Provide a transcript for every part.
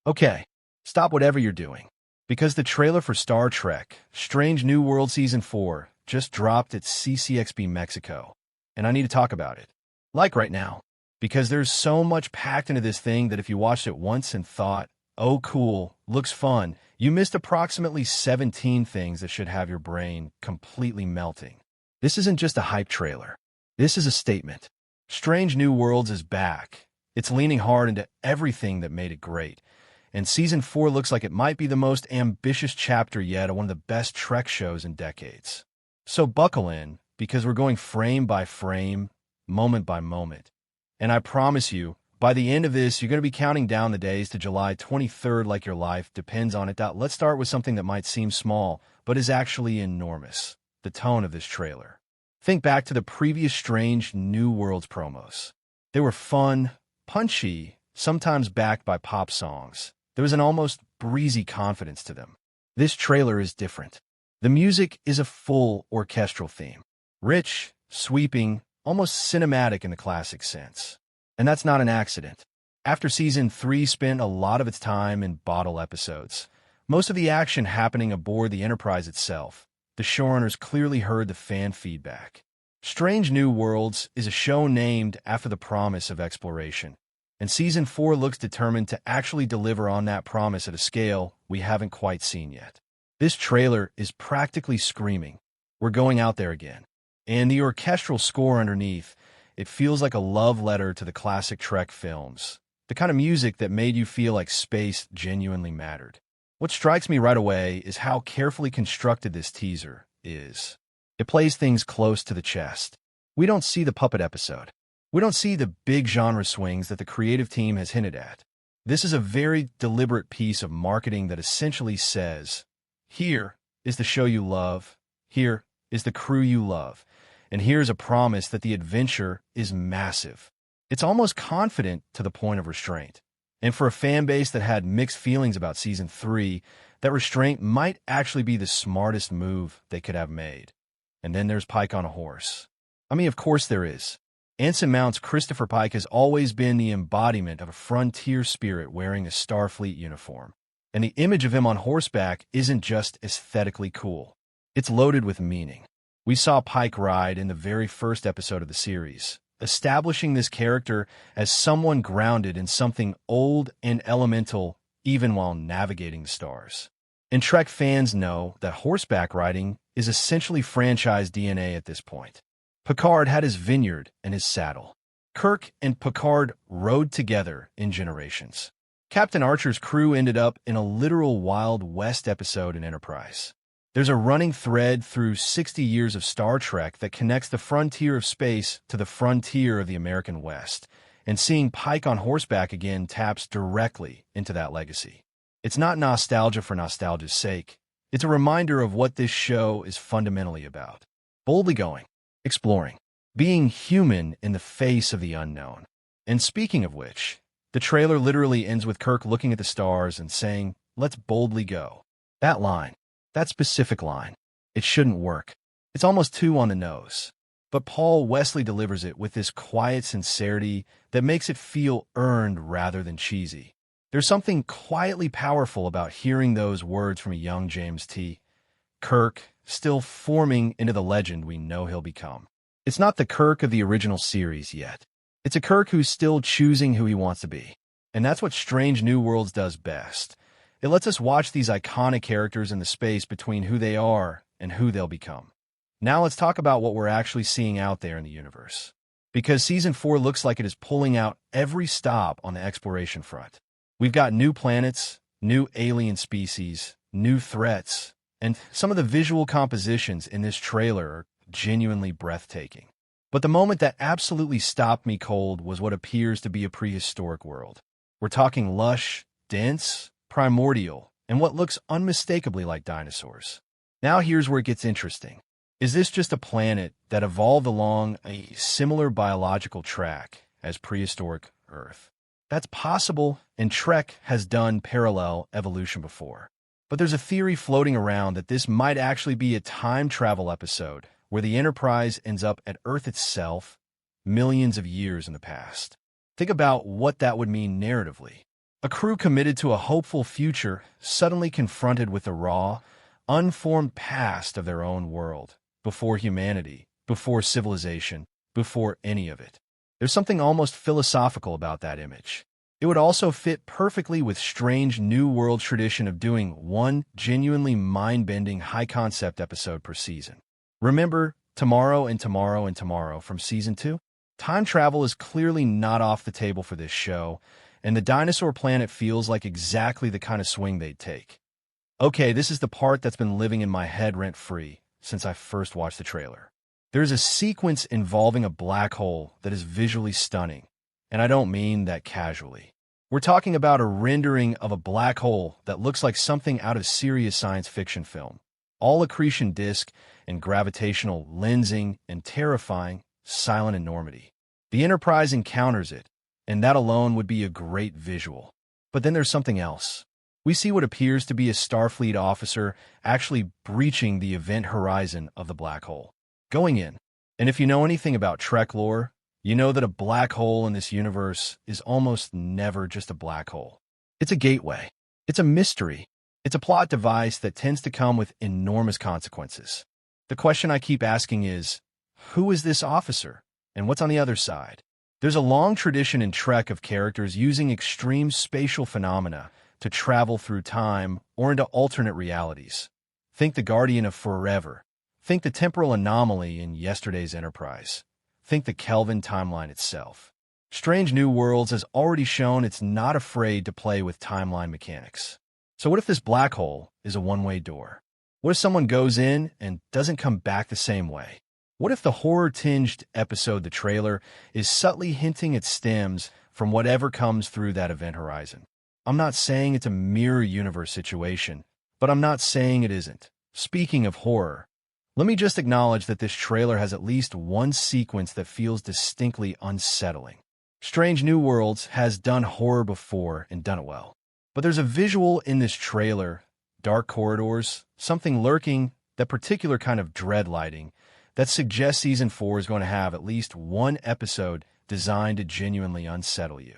Okay, stop whatever you're doing. Because the trailer for Star Trek Strange New World Season 4 just dropped at CCXP Mexico, and I need to talk about it. Like right now. Because there's so much packed into this thing that if you watched it once and thought, oh cool, looks fun, you missed approximately 17 things that should have your brain completely melting. This isn't just a hype trailer. This is a statement. Strange New Worlds is back. It's leaning hard into everything that made it great. And Season 4 looks like it might be the most ambitious chapter yet of one of the best Trek shows in decades. So buckle in, because we're going frame by frame, moment by moment. And I promise you, by the end of this, you're going to be counting down the days to July 23rd like your life depends on it. Let's start with something that might seem small, but is actually enormous. The tone of this trailer. Think back to the previous Strange New Worlds promos. They were fun, punchy, sometimes backed by pop songs. There was an almost breezy confidence to them. This trailer is different. The music is a full orchestral theme. Rich, sweeping, almost cinematic in the classic sense. And that's not an accident. After Season 3 spent a lot of its time in bottle episodes, most of the action happening aboard the Enterprise itself, the showrunners clearly heard the fan feedback. Strange New Worlds is a show named after the promise of exploration. And Season 4 looks determined to actually deliver on that promise at a scale we haven't quite seen yet. This trailer is practically screaming, we're going out there again. And the orchestral score underneath, it feels like a love letter to the classic Trek films. The kind of music that made you feel like space genuinely mattered. What strikes me right away is how carefully constructed this teaser is. It plays things close to the chest. We don't see the puppet episode. We don't see the big genre swings that the creative team has hinted at. This is a very deliberate piece of marketing that essentially says, here is the show you love, here is the crew you love, and here's a promise that the adventure is massive. It's almost confident to the point of restraint. And for a fan base that had mixed feelings about Season 3, that restraint might actually be the smartest move they could have made. And then there's Pike on a horse. I mean, of course there is. Ensign Mount's Christopher Pike has always been the embodiment of a frontier spirit wearing a Starfleet uniform. And the image of him on horseback isn't just aesthetically cool. It's loaded with meaning. We saw Pike ride in the very first episode of the series, establishing this character as someone grounded in something old and elemental even while navigating the stars. And Trek fans know that horseback riding is essentially franchise DNA at this point. Picard had his vineyard and his saddle. Kirk and Picard rode together in Generations. Captain Archer's crew ended up in a literal Wild West episode in Enterprise. There's a running thread through 60 years of Star Trek that connects the frontier of space to the frontier of the American West, and seeing Pike on horseback again taps directly into that legacy. It's not nostalgia for nostalgia's sake. It's a reminder of what this show is fundamentally about. Boldly going. Exploring. Being human in the face of the unknown. And speaking of which, the trailer literally ends with Kirk looking at the stars and saying, let's boldly go. That line, that specific line, it shouldn't work. It's almost too on the nose. But Paul Wesley delivers it with this quiet sincerity that makes it feel earned rather than cheesy. There's something quietly powerful about hearing those words from a young James T. Kirk, still forming into the legend we know he'll become. It's not the Kirk of the original series yet. It's a Kirk who's still choosing who he wants to be. And that's what Strange New Worlds does best. It lets us watch these iconic characters in the space between who they are and who they'll become. Now let's talk about what we're actually seeing out there in the universe. Because Season 4 looks like it is pulling out every stop on the exploration front. We've got new planets, new alien species, new threats, and some of the visual compositions in this trailer are genuinely breathtaking. But the moment that absolutely stopped me cold was what appears to be a prehistoric world. We're talking lush, dense, primordial, and what looks unmistakably like dinosaurs. Now here's where it gets interesting. Is this just a planet that evolved along a similar biological track as prehistoric Earth? That's possible, and Trek has done parallel evolution before. But there's a theory floating around that this might actually be a time travel episode where the Enterprise ends up at Earth itself millions of years in the past. Think about what that would mean narratively. A crew committed to a hopeful future, suddenly confronted with the raw, unformed past of their own world, before humanity, before civilization, before any of it. There's something almost philosophical about that image. It would also fit perfectly with strange New World tradition of doing one genuinely mind-bending high-concept episode per season. Remember Tomorrow and Tomorrow and Tomorrow from Season 2? Time travel is clearly not off the table for this show, and the dinosaur planet feels like exactly the kind of swing they'd take. Okay, this is the part that's been living in my head rent-free since I first watched the trailer. There's a sequence involving a black hole that is visually stunning, and I don't mean that casually. We're talking about a rendering of a black hole that looks like something out of serious science fiction film. All accretion disk and gravitational lensing and terrifying, silent enormity. The Enterprise encounters it, and that alone would be a great visual. But then there's something else. We see what appears to be a Starfleet officer actually breaching the event horizon of the black hole, going in. And if you know anything about Trek lore, you know that a black hole in this universe is almost never just a black hole. It's a gateway. It's a mystery. It's a plot device that tends to come with enormous consequences. The question I keep asking is, who is this officer, and what's on the other side? There's a long tradition in Trek of characters using extreme spatial phenomena to travel through time or into alternate realities. Think the Guardian of Forever. Think the temporal anomaly in yesterday's Enterprise. Think the Kelvin timeline itself. Strange New Worlds has already shown it's not afraid to play with timeline mechanics. So what if this black hole is a one-way door? What if someone goes in and doesn't come back the same way? What if the horror-tinged episode, the trailer, is subtly hinting at stems from whatever comes through that event horizon? I'm not saying it's a mirror universe situation, but I'm not saying it isn't. Speaking of horror, let me just acknowledge that this trailer has at least one sequence that feels distinctly unsettling. Strange New Worlds has done horror before and done it well. But there's a visual in this trailer, dark corridors, something lurking, that particular kind of dread lighting, that suggests Season 4 is going to have at least one episode designed to genuinely unsettle you.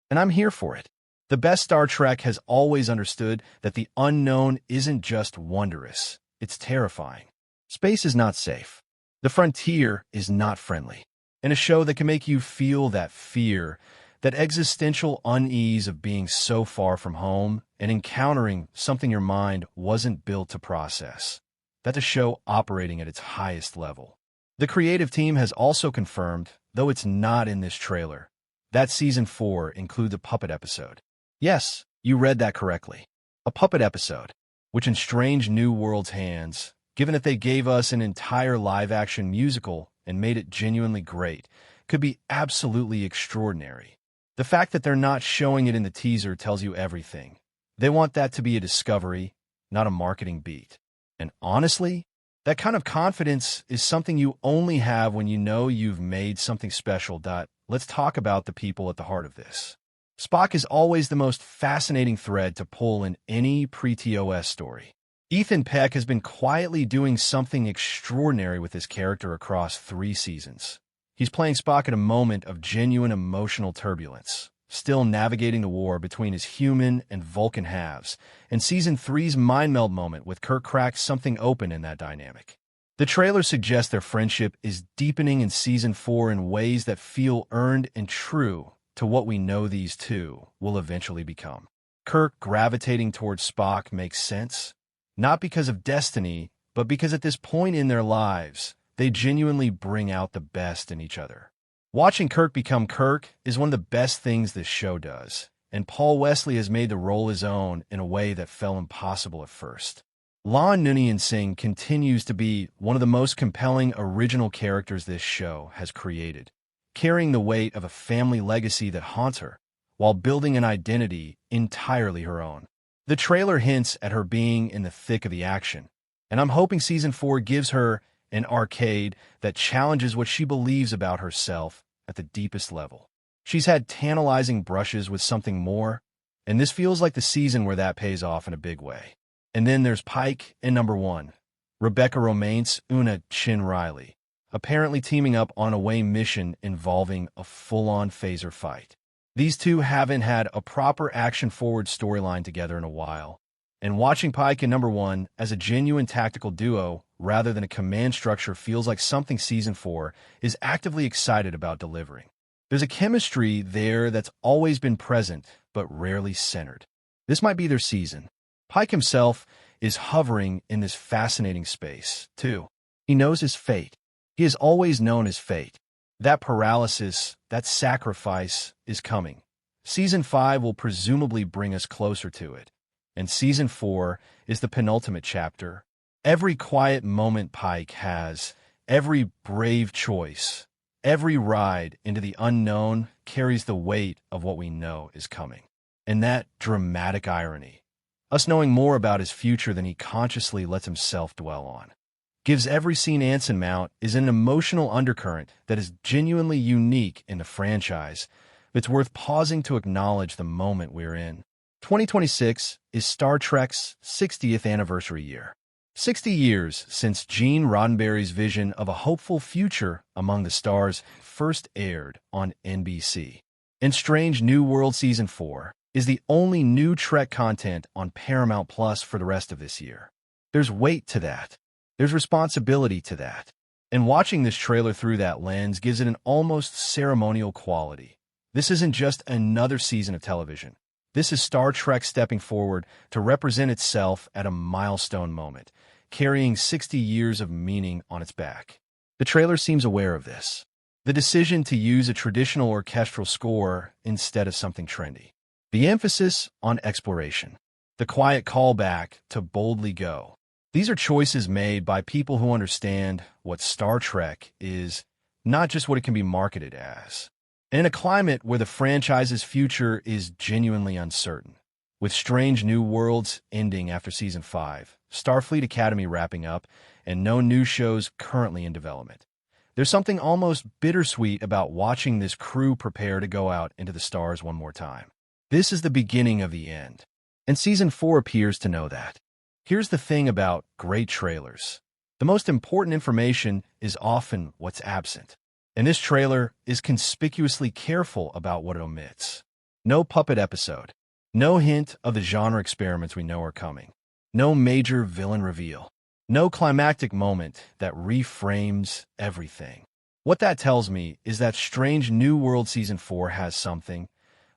And I'm here for it. The best Star Trek has always understood that the unknown isn't just wondrous, it's terrifying. Space is not safe. The frontier is not friendly. And a show that can make you feel that fear, that existential unease of being so far from home and encountering something your mind wasn't built to process. That's a show operating at its highest level. The creative team has also confirmed, though it's not in this trailer, that Season 4 includes a puppet episode. Yes, you read that correctly. A puppet episode, which in Strange New Worlds' hands, given that they gave us an entire live-action musical and made it genuinely great, could be absolutely extraordinary. The fact that they're not showing it in the teaser tells you everything. They want that to be a discovery, not a marketing beat. And honestly, that kind of confidence is something you only have when you know you've made something special. Let's talk about the people at the heart of this. Spock is always the most fascinating thread to pull in any pre-TOS story. Ethan Peck has been quietly doing something extraordinary with his character across 3 seasons. He's playing Spock at a moment of genuine emotional turbulence, still navigating the war between his human and Vulcan halves, and Season 3's mind meld moment with Kirk cracks something open in that dynamic. The trailer suggests their friendship is deepening in Season 4 in ways that feel earned and true to what we know these two will eventually become. Kirk gravitating towards Spock makes sense, not because of destiny, but because at this point in their lives, they genuinely bring out the best in each other. Watching Kirk become Kirk is one of the best things this show does, and Paul Wesley has made the role his own in a way that felt impossible at first. Lon Noonien Singh continues to be one of the most compelling original characters this show has created, carrying the weight of a family legacy that haunts her, while building an identity entirely her own. The trailer hints at her being in the thick of the action, and I'm hoping Season 4 gives her an arcade that challenges what she believes about herself at the deepest level. She's had tantalizing brushes with something more, and this feels like the season where that pays off in a big way. And then there's Pike and Number 1, Rebecca Romance, Una Chin Riley, apparently teaming up on a away mission involving a full-on phaser fight. These two haven't had a proper action-forward storyline together in a while, and watching Pike and Number One as a genuine tactical duo rather than a command structure feels like something Season 4 is actively excited about delivering. There's a chemistry there that's always been present, but rarely centered. This might be their season. Pike himself is hovering in this fascinating space, too. He knows his fate. He has always known his fate. That paralysis, that sacrifice is coming. Season 5 will presumably bring us closer to it. And Season 4 is the penultimate chapter. Every quiet moment Pike has, every brave choice, every ride into the unknown carries the weight of what we know is coming. And that dramatic irony, us knowing more about his future than he consciously lets himself dwell on, gives every scene Anson Mount is an emotional undercurrent that is genuinely unique in the franchise. It's worth pausing to acknowledge the moment we're in. 2026 is Star Trek's 60th anniversary year. 60 years since Gene Roddenberry's vision of a hopeful future among the stars first aired on NBC. And Strange New World Season 4 is the only new Trek content on Paramount Plus for the rest of this year. There's weight to that. There's responsibility to that. And watching this trailer through that lens gives it an almost ceremonial quality. This isn't just another season of television. This is Star Trek stepping forward to represent itself at a milestone moment, carrying 60 years of meaning on its back. The trailer seems aware of this. The decision to use a traditional orchestral score instead of something trendy. The emphasis on exploration. The quiet callback to boldly go. These are choices made by people who understand what Star Trek is, not just what it can be marketed as. In a climate where the franchise's future is genuinely uncertain, with Strange New Worlds ending after Season 5, Starfleet Academy wrapping up, and no new shows currently in development, there's something almost bittersweet about watching this crew prepare to go out into the stars one more time. This is the beginning of the end, and Season 4 appears to know that. Here's the thing about great trailers. The most important information is often what's absent. And this trailer is conspicuously careful about what it omits. No puppet episode. No hint of the genre experiments we know are coming. No major villain reveal. No climactic moment that reframes everything. What that tells me is that Strange New World Season 4 has something,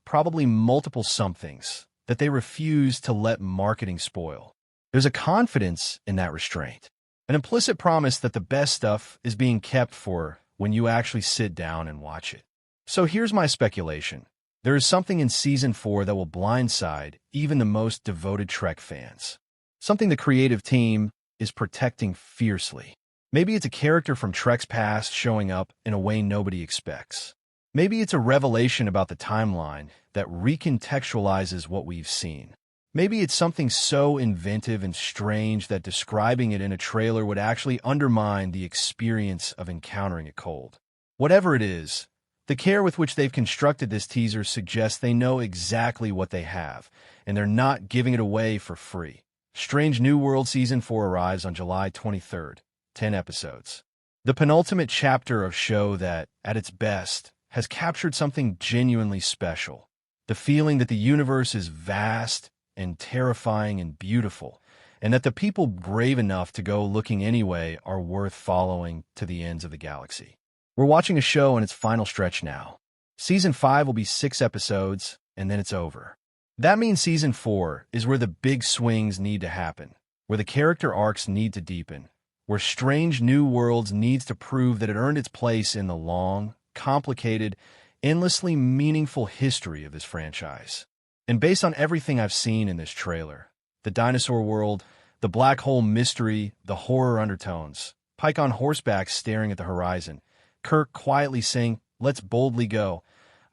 probably multiple somethings, that they refuse to let marketing spoil. There's a confidence in that restraint. An implicit promise that the best stuff is being kept for when you actually sit down and watch it. So here's my speculation. There is something in Season 4 that will blindside even the most devoted Trek fans. Something the creative team is protecting fiercely. Maybe it's a character from Trek's past showing up in a way nobody expects. Maybe it's a revelation about the timeline that recontextualizes what we've seen. Maybe it's something so inventive and strange that describing it in a trailer would actually undermine the experience of encountering it cold. Whatever it is, the care with which they've constructed this teaser suggests they know exactly what they have, and they're not giving it away for free. Strange New World Season 4 arrives on July 23rd, 10 episodes. The penultimate chapter of show that, at its best, has captured something genuinely special. The feeling that the universe is vast and terrifying and beautiful, and that the people brave enough to go looking anyway are worth following to the ends of the galaxy. We're watching a show in its final stretch now. Season 5 will be 6 episodes, and then it's over. That means Season 4 is where the big swings need to happen, where the character arcs need to deepen, where Strange New Worlds needs to prove that it earned its place in the long, complicated, endlessly meaningful history of this franchise. And based on everything I've seen in this trailer, the dinosaur world, the black hole mystery, the horror undertones, Pike on horseback staring at the horizon, Kirk quietly saying, "Let's boldly go,"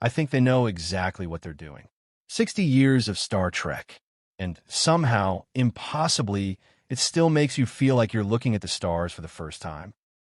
I think they know exactly what they're doing. 60 years of Star Trek, and somehow, impossibly, it still makes you feel like you're looking at the stars for the first time.